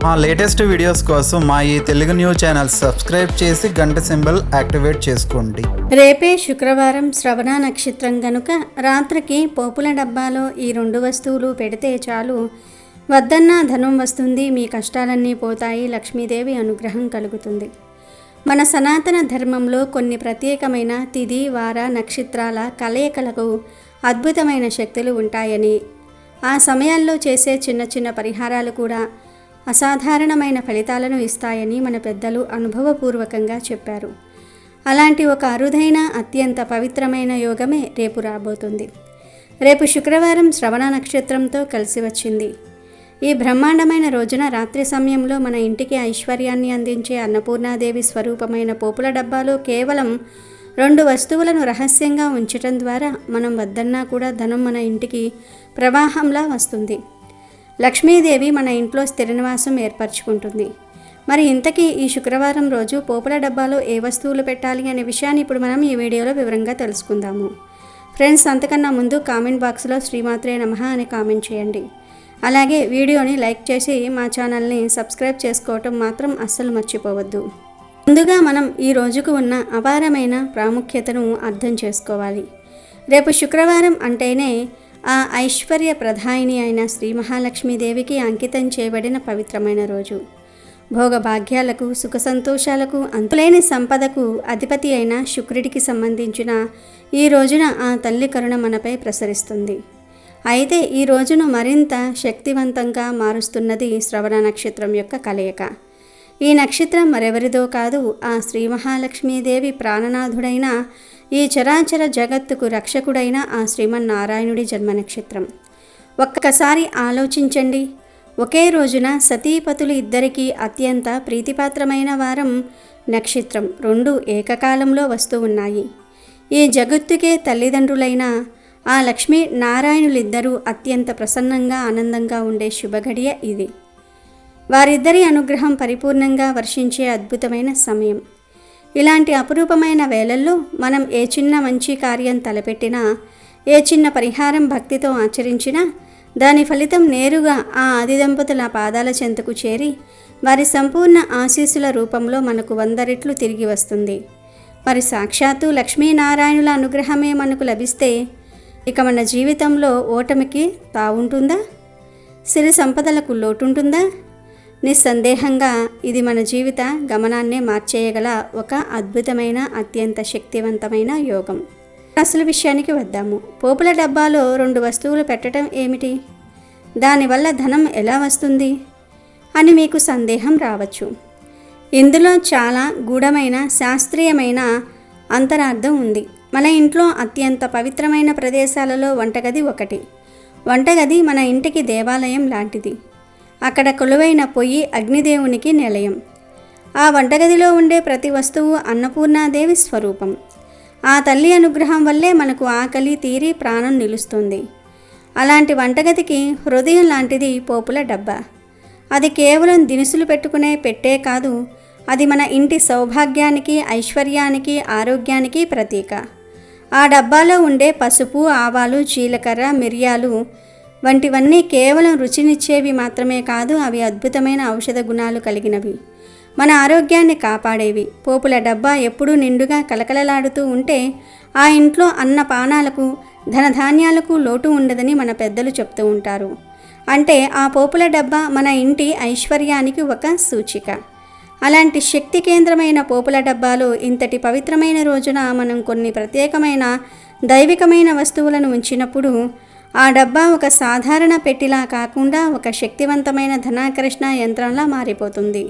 మా latest videos కోసం మా ఈ తెలుగు న్యూస్ ఛానల్ సబ్స్క్రైబ్ చేసి గంట సింబల్ యాక్టివేట్ చేసుకోండి. రేపే శుక్రవారం శ్రవణ నక్షత్రం గనుక రాత్రికి పోపుల డబ్బాలో ఈ 2 వస్తువులు పెడితే చాలు. వద్దన్నా ధనం వస్తుంది, మీ కష్టాలన్నీ పోతాయి, లక్ష్మీదేవి అనుగ్రహం కలుగుతుంది. మన సనాతన ధర్మంలో కొన్ని ప్రత్యేకమైన తిథి వార నక్షత్రాల కలయికలకు అద్భుతమైన శక్తులు ఉంటాయని, ఆ సమయాల్లో చేసే చిన్న చిన్న పరిహారాలు కూడా అసాధారణమైన ఫలితాలను ఇస్తాయని మన పెద్దలు అనుభవపూర్వకంగా చెప్పారు. అలాంటి ఒక అరుదైన అత్యంత పవిత్రమైన యోగమే రేపు రాబోతుంది. రేపు శుక్రవారం శ్రవణ నక్షత్రంతో కలిసి వచ్చింది. ఈ బ్రహ్మాండమైన రోజున రాత్రి సమయంలో మన ఇంటికి ఐశ్వర్యాన్ని అందించే అన్నపూర్ణాదేవి స్వరూపమైన పోపుల డబ్బాలో కేవలం 2 వస్తువులను రహస్యంగా ఉంచటం ద్వారా మనం వద్దన్నా కూడా ధనం మన ఇంటికి ప్రవాహంలా వస్తుంది. లక్ష్మీదేవి మన ఇంట్లో స్థిర నివాసం ఏర్పరచుకుంటుంది. మరి ఇంతకీ ఈ శుక్రవారం రోజు పోపుల డబ్బాలో ఏ వస్తువులు పెట్టాలి అనే విషయాన్ని ఇప్పుడు మనం ఈ వీడియోలో వివరంగా తెలుసుకుందాము. ఫ్రెండ్స్, అంతకన్నా ముందు కామెంట్ బాక్స్లో శ్రీమాత్రే నమః అని కామెంట్ చేయండి. అలాగే వీడియోని లైక్ చేసి మా ఛానల్ని సబ్స్క్రైబ్ చేసుకోవటం మాత్రం అస్సలు మర్చిపోవద్దు. ముందుగా మనం ఈ రోజుకు ఉన్న అపారమైన ప్రాముఖ్యతను అర్థం చేసుకోవాలి. రేపు శుక్రవారం అంటేనే ఆ ఐశ్వర్య ప్రధాయిని అయిన శ్రీ మహాలక్ష్మీదేవికి అంకితం చేయబడిన పవిత్రమైన రోజు. భోగభాగ్యాలకు, సుఖ సంతోషాలకు, అంతులేని సంపదకు అధిపతి అయిన శుక్రుడికి సంబంధించిన ఈ రోజున ఆ తల్లి కరుణ మనపై ప్రసరిస్తుంది. అయితే ఈ రోజును మరింత శక్తివంతంగా మారుస్తున్నది శ్రవణ నక్షత్రం యొక్క కలయిక. ఈ నక్షత్రం మరెవరిదో కాదు, ఆ శ్రీ మహాలక్ష్మీదేవి ప్రాణనాథుడైన, ఈ చరాచర జగత్తుకు రక్షకుడైన ఆ శ్రీమన్నారాయణుడి జన్మ నక్షత్రం. ఒక్కసారి ఆలోచించండి. ఒకే రోజున సతీపతులు ఇద్దరికీ అత్యంత ప్రీతిపాత్రమైన వారం నక్షత్రం 2 ఏకకాలంలో వస్తూ ఉన్నాయి. ఈ జగత్తుకే తల్లిదండ్రులైన ఆ లక్ష్మీ నారాయణులిద్దరూ అత్యంత ప్రసన్నంగా ఆనందంగా ఉండే శుభఘడియ ఇది. వారిద్దరి అనుగ్రహం పరిపూర్ణంగా వర్షించే అద్భుతమైన సమయం. ఇలాంటి అపురూపమైన వేళల్లో మనం ఏ చిన్న మంచి కార్యం తలపెట్టినా, ఏ చిన్న పరిహారం భక్తితో ఆచరించినా దాని ఫలితం నేరుగా ఆ ఆది దంపతుల పాదాల చెంతకు చేరి వారి సంపూర్ణ ఆశీస్సుల రూపంలో మనకు 100 రెట్లు తిరిగి వస్తుంది. మరి సాక్షాత్తు లక్ష్మీనారాయణుల అనుగ్రహమే మనకు లభిస్తే ఇక మన జీవితంలో ఓటమికి తావుంటుందా? సిరి సంపదలకు లోటుంటుందా? నిస్సందేహంగా ఇది మన జీవిత గమనాన్నే మార్చేయగల ఒక అద్భుతమైన అత్యంత శక్తివంతమైన యోగం. అసలు విషయానికి వద్దాము. పోపుల డబ్బాలో 2 వస్తువులు పెట్టడం ఏమిటి? దానివల్ల ధనం ఎలా వస్తుంది అని మీకు సందేహం రావచ్చు. ఇందులో చాలా గూఢమైన శాస్త్రీయమైన అంతరార్థం ఉంది. మన ఇంట్లో అత్యంత పవిత్రమైన ప్రదేశాలలో వంటగది ఒకటి. వంటగది మన ఇంటికి దేవాలయం లాంటిది. అక్కడ కొలువైన పొయ్యి అగ్నిదేవునికి నిలయం. ఆ వంటగదిలో ఉండే ప్రతి వస్తువు అన్నపూర్ణాదేవి స్వరూపం. ఆ తల్లి అనుగ్రహం వల్లే మనకు ఆకలి తీరి ప్రాణం నిలుస్తుంది. అలాంటి వంటగదికి హృదయం లాంటిది పోపుల డబ్బా. అది కేవలం దినుసులు పెట్టుకునే పెట్టే కాదు, అది మన ఇంటి సౌభాగ్యానికి, ఐశ్వర్యానికి, ఆరోగ్యానికి ప్రతీక. ఆ డబ్బాలో ఉండే పసుపు, ఆవాలు, జీలకర్ర, మిరియాలు వంటివన్నీ కేవలం రుచినిచ్చేవి మాత్రమే కాదు, అవి అద్భుతమైన ఔషధ గుణాలు కలిగినవి, మన ఆరోగ్యాన్ని కాపాడేవి. పోపుల డబ్బా ఎప్పుడూ నిండుగా కలకలలాడుతూ ఉంటే ఆ ఇంట్లో అన్నపానాలకు, ధనధాన్యాలకు లోటు ఉండదని మన పెద్దలు చెప్తూ ఉంటారు. అంటే ఆ పోపుల డబ్బా మన ఇంటి ఐశ్వర్యానికి ఒక సూచిక. అలాంటి శక్తి కేంద్రమైన పోపుల డబ్బాలో ఇంతటి పవిత్రమైన రోజున మనం కొన్ని ప్రత్యేకమైన దైవికమైన వస్తువులను ఉంచినప్పుడు ఆ డబ్బా ఒక సాధారణ పెట్టిలా కాకుండా ఒక శక్తివంతమైన ధనాకర్షణ యంత్రంలా మారిపోతుంది.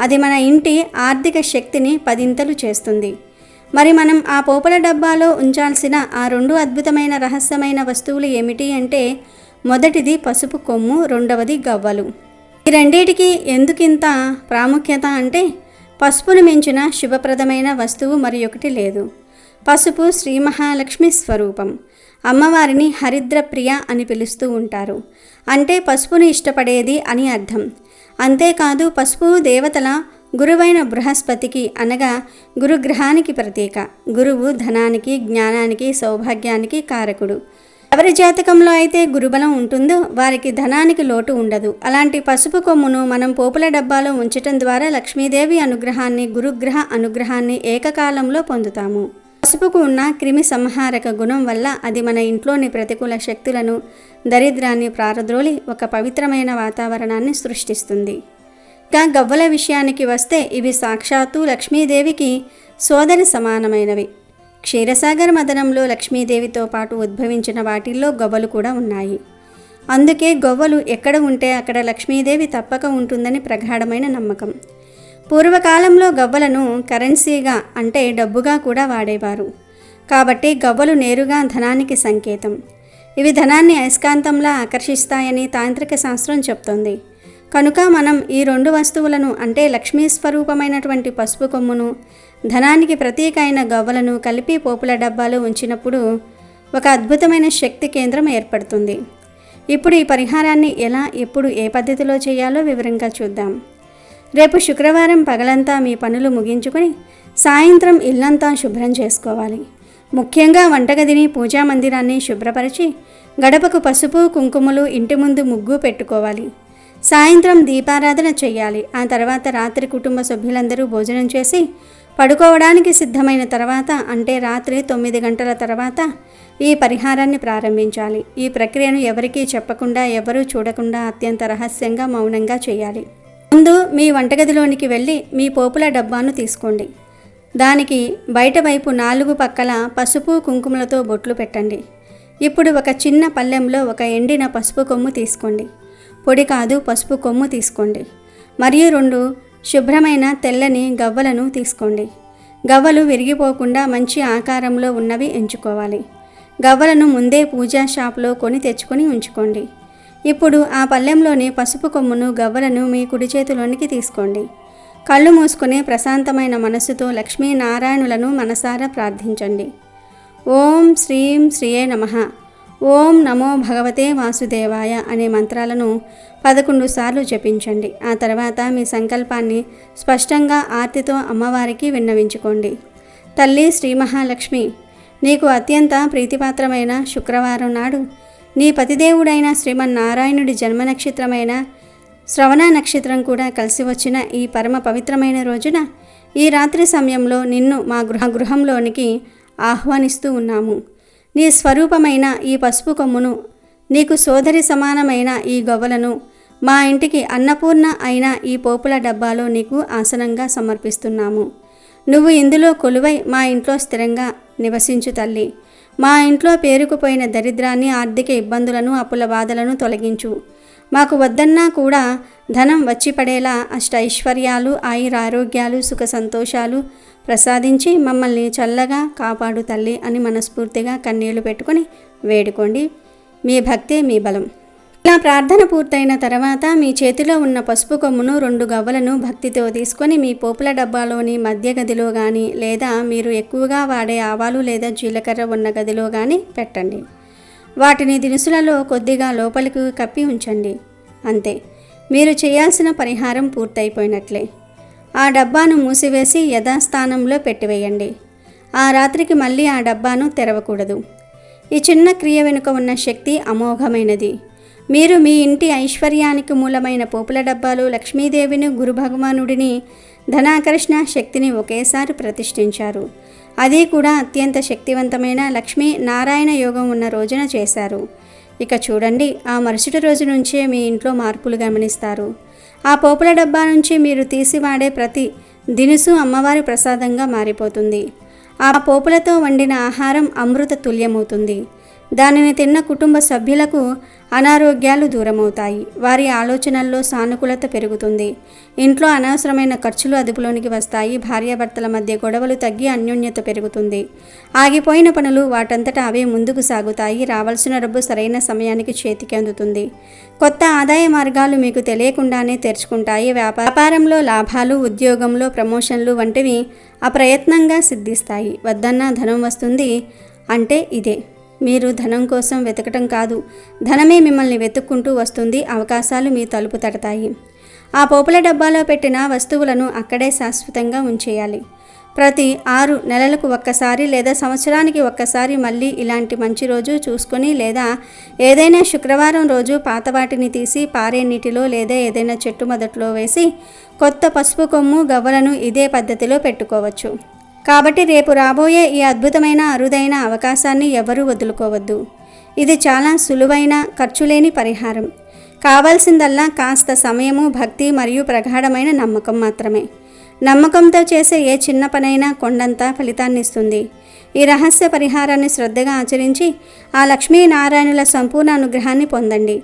అది మన ఇంటి ఆర్థిక శక్తిని 10 చేస్తుంది. మరి మనం ఆ పోపుల డబ్బాలో ఉంచాల్సిన ఆ 2 అద్భుతమైన రహస్యమైన వస్తువులు ఏమిటి అంటే, మొదటిది పసుపు కొమ్ము, రెండవది గవ్వలు. ఈ రెండింటికి ఎందుకింత ప్రాముఖ్యత అంటే, పసుపును మించిన శుభప్రదమైన వస్తువు మరి ఒకటి లేదు. పసుపు శ్రీ మహాలక్ష్మి స్వరూపం. అమ్మవారిని హరిద్ర ప్రియ అని పిలుస్తూ ఉంటారు. అంటే పసుపును ఇష్టపడేది అని అర్థం. అంతేకాదు పసుపు దేవతల గురువైన బృహస్పతికి అనగా గురుగ్రహానికి ప్రతీక. గురువు ధనానికి, జ్ఞానానికి, సౌభాగ్యానికి కారకుడు. ఎవరి జాతకంలో అయితే గురుబలం ఉంటుందో వారికి ధనానికి లోటు ఉండదు. అలాంటి పసుపు కొమ్మును మనం పోపుల డబ్బాలో ఉంచటం ద్వారా లక్ష్మీదేవి అనుగ్రహాన్ని, గురుగ్రహ అనుగ్రహాన్ని ఏకకాలంలో పొందుతాము. పసుపుకు ఉన్న క్రిమి సంహారక గుణం వల్ల అది మన ఇంట్లోని ప్రతికూల శక్తులను, దరిద్రాన్ని ప్రారద్రోలి ఒక పవిత్రమైన వాతావరణాన్ని సృష్టిస్తుంది. ఇంకా గవ్వల విషయానికి వస్తే ఇవి సాక్షాత్తు లక్ష్మీదేవికి సోదరి సమానమైనవి. క్షీరసాగర్ మదనంలో లక్ష్మీదేవితో పాటు ఉద్భవించిన వాటిల్లో గవ్వలు కూడా ఉన్నాయి. అందుకే గవ్వలు ఎక్కడ ఉంటే అక్కడ లక్ష్మీదేవి తప్పక ఉంటుందని ప్రగాఢమైన నమ్మకం. పూర్వకాలంలో గవ్వలను కరెన్సీగా అంటే డబ్బుగా కూడా వాడేవారు. కాబట్టి గవ్వలు నేరుగా ధనానికి సంకేతం. ఇవి ధనాన్ని అయస్కాంతంలా ఆకర్షిస్తాయని తాంత్రిక శాస్త్రం చెప్తోంది. కనుక మనం ఈ రెండు వస్తువులను అంటే లక్ష్మీ స్వరూపమైనటువంటి పసుపు కొమ్మును, ధనానికి ప్రతీక అయిన గవ్వలను కలిపి పోపుల డబ్బాలో ఉంచినప్పుడు ఒక అద్భుతమైన శక్తి కేంద్రం ఏర్పడుతుంది. ఇప్పుడు ఈ పరిహారాన్ని ఎలా, ఎప్పుడు, ఏ పద్ధతిలో చేయాలో వివరంగా చూద్దాం. రేపు శుక్రవారం పగలంతా మీ పనులు ముగించుకొని సాయంత్రం ఇల్లంతా శుభ్రం చేసుకోవాలి. ముఖ్యంగా వంటగదిని, పూజా మందిరాన్ని శుభ్రపరిచి గడపకు పసుపు, కుంకుమలు, ఇంటి ముందు ముగ్గు పెట్టుకోవాలి. సాయంత్రం దీపారాధన చేయాలి. ఆ తర్వాత రాత్రి కుటుంబ సభ్యులందరూ భోజనం చేసి పడుకోవడానికి సిద్ధమైన తర్వాత అంటే రాత్రి 9 గంటల తర్వాత ఈ పరిహారాన్ని ప్రారంభించాలి. ఈ ప్రక్రియను ఎవరికీ చెప్పకుండా, ఎవరూ చూడకుండా అత్యంత రహస్యంగా, మౌనంగా చేయాలి. ముందు మీ వంటగదిలోనికి వెళ్ళి మీ పోపుల డబ్బాను తీసుకోండి. దానికి బయట వైపు 4 పక్కల పసుపు, కుంకుమలతో బొట్లు పెట్టండి. ఇప్పుడు ఒక చిన్న పళ్ళెంలో ఒక ఎండిన పసుపు కొమ్ము తీసుకోండి. పొడి కాదు, పసుపు కొమ్ము తీసుకోండి. మరియు 2 శుభ్రమైన తెల్లని గవ్వలను తీసుకోండి. గవ్వలు విరిగిపోకుండా మంచి ఆకారంలో ఉన్నవి ఎంచుకోవాలి. గవ్వలను ముందే పూజా షాప్లో కొని తెచ్చుకొని ఉంచుకోండి. ఇప్పుడు ఆ పళ్ళెంలోని పసుపు కొమ్మును, గవ్వలను మీ కుడి చేతిలోనికి తీసుకోండి. కళ్ళు మూసుకుని ప్రశాంతమైన మనస్సుతో లక్ష్మీనారాయణులను మనసారా ప్రార్థించండి. ఓం శ్రీం శ్రీయే నమః, ఓం నమో భగవతే వాసుదేవాయ అనే మంత్రాలను 11 సార్లు జపించండి. ఆ తర్వాత మీ సంకల్పాన్ని స్పష్టంగా ఆర్తితో అమ్మవారికి విన్నవించుకోండి. తల్లి శ్రీ మహాలక్ష్మి, నీకు అత్యంత ప్రీతిపాత్రమైన శుక్రవారం నాడు నీ పతిదేవుడైన శ్రీమన్నారాయణుడి జన్మ నక్షత్రమైన శ్రవణ నక్షత్రం కూడా కలిసి వచ్చిన ఈ పరమ పవిత్రమైన రోజున ఈ రాత్రి సమయంలో నిన్ను మా గృహంలోనికి ఆహ్వానిస్తూ ఉన్నాము. నీ స్వరూపమైన ఈ పసుపు కొమ్మును, నీకు సోదరి సమానమైన ఈ గవ్వలను మా ఇంటికి అన్నపూర్ణ అయిన ఈ పోపుల డబ్బాలో నీకు ఆసనంగా సమర్పిస్తున్నాము. నువ్వు ఇందులో కొలువై మా ఇంట్లో స్థిరంగా నివసించు తల్లి. మా ఇంట్లో పేరుకుపోయిన దరిద్రాన్ని, ఆర్థిక ఇబ్బందులను, అప్పుల బాధలను తొలగించు. మాకు వద్దన్నా కూడా ధనం వచ్చి పడేలా అష్టైశ్వర్యాలు, ఆయురారోగ్యాలు, సుఖ సంతోషాలు ప్రసాదించి మమ్మల్ని చల్లగా కాపాడు తల్లి అని మనస్ఫూర్తిగా కన్నీళ్లు పెట్టుకొని వేడుకోండి. మీ భక్తే మీ బలం. ఇలా ప్రార్థన పూర్తయిన తర్వాత మీ చేతిలో ఉన్న పసుపు కొమ్మును, 2 గవ్వలను భక్తితో తీసుకొని మీ పోపుల డబ్బాలోని మధ్య గదిలో కానీ లేదా మీరు ఎక్కువగా వాడే ఆవాలు లేదా జీలకర్ర ఉన్న గదిలో కానీ పెట్టండి. వాటిని దినుసులలో కొద్దిగా లోపలికి కప్పి ఉంచండి. అంతే, మీరు చేయాల్సిన పరిహారం పూర్తయిపోయినట్లే. ఆ డబ్బాను మూసివేసి యథాస్థానంలో పెట్టివేయండి. ఆ రాత్రికి మళ్ళీ ఆ డబ్బాను తెరవకూడదు. ఈ చిన్న క్రియ వెనుక ఉన్న శక్తి అమోఘమైనది. మీరు మీ ఇంటి ఐశ్వర్యానికి మూలమైన పోపుల డబ్బాలు లక్ష్మీదేవిని, గురు భగవానుడిని, ధనాకర్షణ శక్తిని ఒకేసారి ప్రతిష్ఠించారు. అది కూడా అత్యంత శక్తివంతమైన లక్ష్మీ నారాయణ యోగం ఉన్న రోజున చేశారు. ఇక చూడండి, ఆ మరుసటి రోజు నుంచే మీ ఇంట్లో మార్పులు గమనిస్తారు. ఆ పోపుల డబ్బా నుంచి మీరు తీసి వాడే ప్రతి దినుసు అమ్మవారి ప్రసాదంగా మారిపోతుంది. ఆ పోపులతో వండిన ఆహారం అమృత తుల్యమవుతుంది. దానిని తిన్న కుటుంబ సభ్యులకు అనారోగ్యాలు దూరమవుతాయి. వారి ఆలోచనల్లో సానుకూలత పెరుగుతుంది. ఇంట్లో అనవసరమైన ఖర్చులు అదుపులోనికి వస్తాయి. భార్యాభర్తల మధ్య గొడవలు తగ్గి అన్యోన్యత పెరుగుతుంది. ఆగిపోయిన పనులు వాటంతటా అవే ముందుకు సాగుతాయి. రావాల్సిన డబ్బు సరైన సమయానికి చేతికి అందుతుంది. కొత్త ఆదాయ మార్గాలు మీకు తెలియకుండానే తెరుచుకుంటాయి. వ్యాపారంలో లాభాలు, ఉద్యోగంలో ప్రమోషన్లు వంటివి అప్రయత్నంగా సిద్ధిస్తాయి. వద్దన్నా ధనం వస్తుంది అంటే ఇదే. మీరు ధనం కోసం వెతకటం కాదు, ధనమే మిమ్మల్ని వెతుక్కుంటూ వస్తుంది. అవకాశాలు మీ తలుపు తడతాయి. ఆ పోపుల డబ్బాలో పెట్టిన వస్తువులను అక్కడే శాశ్వతంగా ఉంచేయాలి. ప్రతి 6 నెలలకు ఒక్కసారి లేదా సంవత్సరానికి ఒక్కసారి మళ్ళీ ఇలాంటి మంచి రోజు చూసుకొని లేదా ఏదైనా శుక్రవారం రోజు పాత వాటిని తీసి పారే నీటిలో లేదా ఏదైనా చెట్టు మొదట్లో వేసి కొత్త పసుపు కొమ్ము గవ్వలను ఇదే పద్ధతిలో పెట్టుకోవచ్చు. కాబట్టి రేపు రాబోయే ఈ అద్భుతమైన అరుదైన అవకాశాన్ని ఎవరూ వదులుకోవద్దు. ఇది చాలా సులువైన ఖర్చులేని పరిహారం. కావాల్సిందల్లా కాస్త సమయము, భక్తి మరియు ప్రగాఢమైన నమ్మకం మాత్రమే. నమ్మకంతో చేసే ఏ చిన్న పనైనా కొండంత ఫలితాన్ని ఇస్తుంది. ఈ రహస్య పరిహారాన్ని శ్రద్ధగా ఆచరించి ఆ లక్ష్మీనారాయణుల సంపూర్ణ అనుగ్రహాన్ని పొందండి.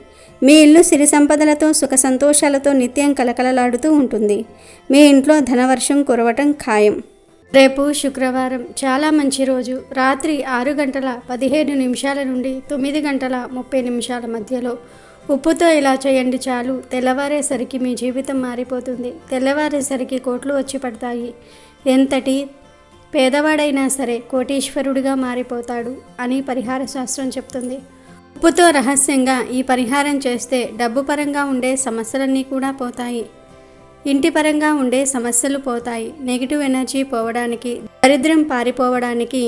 మీ ఇల్లు సిరి సంపదలతో, సుఖ సంతోషాలతో నిత్యం కలకలలాడుతూ ఉంటుంది. మీ ఇంట్లో ధనవర్షం కురవటం ఖాయం. రేపు శుక్రవారం, చాలా మంచి రోజు. రాత్రి 6:15 నుండి 9:30 మధ్యలో ఉప్పుతో ఇలా చేయండి చాలు. తెల్లవారేసరికి మీ జీవితం మారిపోతుంది. తెల్లవారేసరికి కోట్లు వచ్చి పడతాయి. ఎంతటి పేదవాడైనా సరే కోటీశ్వరుడిగా మారిపోతాడు అని పరిహార శాస్త్రం చెప్తుంది. ఉప్పుతో రహస్యంగా ఈ పరిహారం చేస్తే డబ్బు పరంగా ఉండే సమస్యలన్నీ కూడా పోతాయి. ఇంటి పరంగా ఉండే సమస్యలు పోతాయి. నెగిటివ్ ఎనర్జీ పోవడానికి, దరిద్రం పారిపోవడానికి,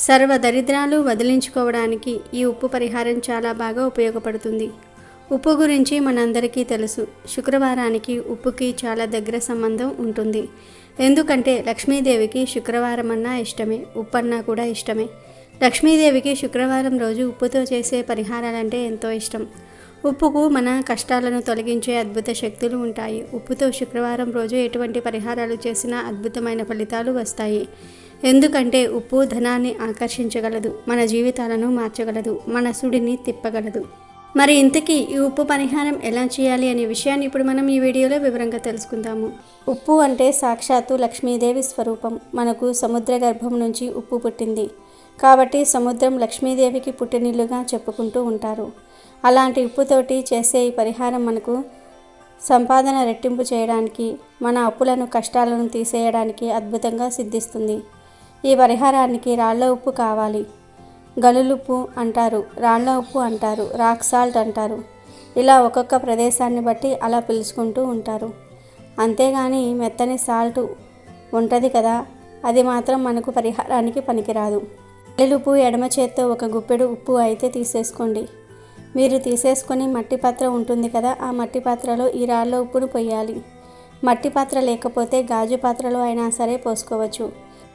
సర్వ దరిద్రాలు వదిలించుకోవడానికి ఈ ఉప్పు పరిహారం చాలా బాగా ఉపయోగపడుతుంది. ఉప్పు గురించి మనందరికీ తెలుసు. శుక్రవారానికి ఉప్పుకి చాలా దగ్గర సంబంధం ఉంటుంది. ఎందుకంటే లక్ష్మీదేవికి శుక్రవారం అన్నా ఇష్టమే, ఉప్పు అన్నా కూడా ఇష్టమే. లక్ష్మీదేవికి శుక్రవారం రోజు ఉప్పుతో చేసే పరిహారాలంటే ఎంతో ఇష్టం. ఉప్పుకు మన కష్టాలను తొలగించే అద్భుత శక్తులు ఉంటాయి. ఉప్పుతో శుక్రవారం రోజు ఎటువంటి పరిహారాలు చేసినా అద్భుతమైన ఫలితాలు వస్తాయి. ఎందుకంటే ఉప్పు ధనాన్ని ఆకర్షించగలదు, మన జీవితాలను మార్చగలదు, మన సుడిని తిప్పగలదు. మరి ఇంతకీ ఈ ఉప్పు పరిహారం ఎలా చేయాలి అనే విషయాన్ని ఇప్పుడు మనం ఈ వీడియోలో వివరంగా తెలుసుకుందాము. ఉప్పు అంటే సాక్షాత్తు లక్ష్మీదేవి స్వరూపం. మనకు సముద్ర గర్భం నుంచి ఉప్పు పుట్టింది కాబట్టి సముద్రం లక్ష్మీదేవికి పుట్టినిల్లుగా చెప్పుకుంటూ ఉంటారు. అలాంటి ఉప్పుతోటి చేసే ఈ పరిహారం మనకు సంపాదన రెట్టింపు చేయడానికి, మన అప్పులను, కష్టాలను తీసేయడానికి అద్భుతంగా సిద్ధిస్తుంది. ఈ పరిహారానికి రాళ్ల ఉప్పు కావాలి. గలులుప్పు అంటారు, రాళ్ల ఉప్పు అంటారు, రాక్ సాల్ట్ అంటారు. ఇలా ఒక్కొక్క ప్రదేశాన్ని బట్టి అలా పిలుచుకుంటూ ఉంటారు. అంతేగాని మెత్తని సాల్ట్ ఉంటుంది కదా, అది మాత్రం మనకు పరిహారానికి పనికిరాదు. గలులుప్పు ఎడమ చేత్తో ఒక గుప్పెడు ఉప్పు అయితే తీసేసుకోండి. మీరు తీసేసుకొని మట్టి పాత్ర ఉంటుంది కదా, ఆ మట్టి పాత్రలో ఈ రాళ్ళ ఉప్పును పొయ్యాలి. మట్టి పాత్ర లేకపోతే గాజు పాత్రలో అయినా సరే పోసుకోవచ్చు.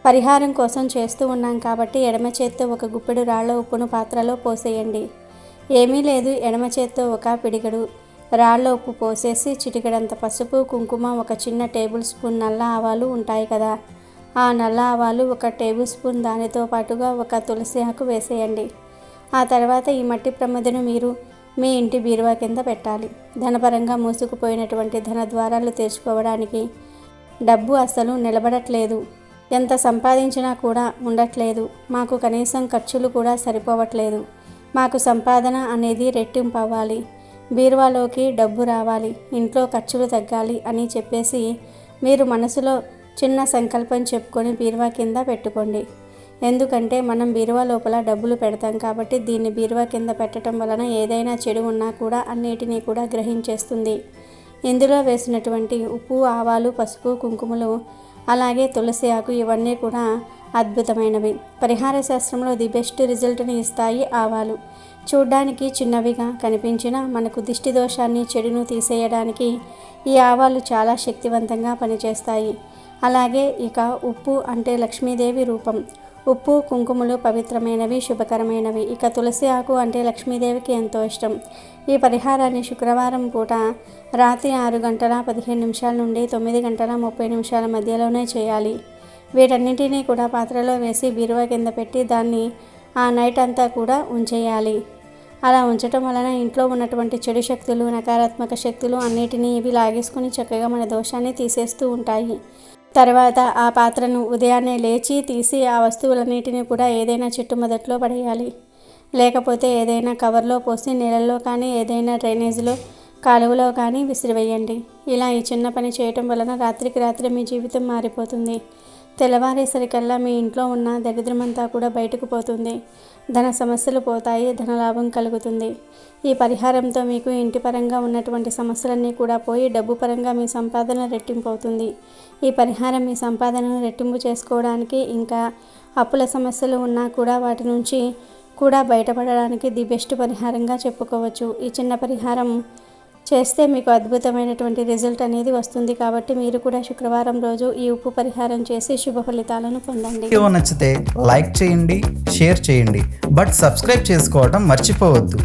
పరిహారం కోసం చేస్తూ ఉన్నాం కాబట్టి ఎడమ చేత్తో ఒక గుప్పెడు రాళ్ల ఉప్పును పాత్రలో పోసేయండి. ఏమీ లేదు, ఎడమ చేత్తో ఒక పిడిగడు రాళ్ల ఉప్పు పోసేసి చిటికెడంత పసుపు, కుంకుమ, ఒక చిన్న టేబుల్ స్పూన్ నల్ల ఆవాలు ఉంటాయి కదా, ఆ నల్ల ఆవాలు ఒక టేబుల్ స్పూన్, దానితో పాటుగా ఒక తులసి ఆకు వేసేయండి. ఆ తర్వాత ఈ మట్టి ప్రమిదను మీరు మీ ఇంటి బీరువా కింద పెట్టాలి. ధనపరంగా మూసుకుపోయినటువంటి ధన ద్వారాలు తెరుచుకోవడానికి, డబ్బు అస్సలు నిలబడట్లేదు, ఎంత సంపాదించినా కూడా ఉండట్లేదు, మాకు కనీసం ఖర్చులు కూడా సరిపోవట్లేదు, మాకు సంపాదన అనేది రెట్టింపు అవ్వాలి, బీరువాలోకి డబ్బు రావాలి, ఇంట్లో ఖర్చులు తగ్గాలి అని చెప్పేసి మీరు మనసులో చిన్న సంకల్పం చెప్పుకొని బీరువా కింద పెట్టుకోండి. ఎందుకంటే మనం బీరువా లోపల డబ్బులు పెడతాం కాబట్టి దీన్ని బీరువా కింద పెట్టడం వలన ఏదైనా చెడు ఉన్నా కూడా అన్నిటినీ కూడా గ్రహించేస్తుంది. ఇందులో వేసినటువంటి ఉప్పు, ఆవాలు, పసుపు, కుంకుమలు, అలాగే తులసి ఆకు ఇవన్నీ కూడా అద్భుతమైనవి. పరిహార శాస్త్రంలో ది బెస్ట్ రిజల్ట్ని ఇస్తాయి ఆవాలు. చూడ్డానికి చిన్నవిగా కనిపించినా మనకు దిష్టి దోషాన్ని, చెడును తీసేయడానికి ఈ ఆవాలు చాలా శక్తివంతంగా పనిచేస్తాయి. అలాగే ఇక ఉప్పు అంటే లక్ష్మీదేవి రూపం. ఉప్పు, కుంకుమలు పవిత్రమైనవి, శుభకరమైనవి. ఇక తులసి ఆకు అంటే లక్ష్మీదేవికి ఎంతో ఇష్టం. ఈ పరిహారాన్ని శుక్రవారం పూట రాత్రి 6:15 నుండి 9:30 మధ్యలోనే చేయాలి. వీటన్నింటినీ కూడా పాత్రలో వేసి బీరువా కింద పెట్టి దాన్ని ఆ నైట్ అంతా కూడా ఉంచేయాలి. అలా ఉంచటం వలన ఇంట్లో ఉన్నటువంటి చెడు శక్తులు, నకారాత్మక శక్తులు అన్నిటినీ ఇవి లాగేసుకుని చక్కగా మన దోషాన్ని తీసేస్తూ ఉంటాయి. తర్వాత ఆ పాత్రను ఉదయాన్నే లేచి తీసి ఆ వస్తువులన్నిటినీ కూడా ఏదైనా చెట్టు మొదట్లో పడేయాలి. లేకపోతే ఏదైనా కవర్లో పోసి నీళ్ళల్లో కానీ ఏదైనా డ్రైనేజీలో, కాలువలో కానీ విసిరివేయండి. ఇలా ఈ చిన్న పని చేయటం వలన రాత్రికి రాత్రి మీ జీవితం మారిపోతుంది. తెల్లవారేసరికల్లా మీ ఇంట్లో ఉన్న దరిద్రమంతా కూడా బయటకు పోతుంది. ధన సమస్యలు పోతాయి, ధనలాభం కలుగుతుంది. ఈ పరిహారంతో మీకు ఇంటి పరంగా ఉన్నటువంటి సమస్యలన్నీ కూడా పోయి డబ్బు పరంగా మీ సంపాదన రెట్టింపు అవుతుంది. ఈ పరిహారం మీ సంపాదనను రెట్టింపు చేసుకోవడానికి, ఇంకా అప్పుల సమస్యలు ఉన్నా కూడా వాటి నుంచి కూడా బయటపడడానికి ది బెస్ట్ పరిహారంగా చెప్పుకోవచ్చు. ఈ చిన్న పరిహారం చేస్తే మీకు అద్భుతమైనటువంటి రిజల్ట్ అనేది వస్తుంది. కాబట్టి మీరు కూడా శుక్రవారం రోజు ఈ ఉప్పు పరిహారం చేసి శుభ ఫలితాలను పొందండి. వీడియో నచ్చితే లైక్ చేయండి, షేర్ చేయండి, బట్ సబ్స్క్రైబ్ చేసుకోవడం మర్చిపోవద్దు.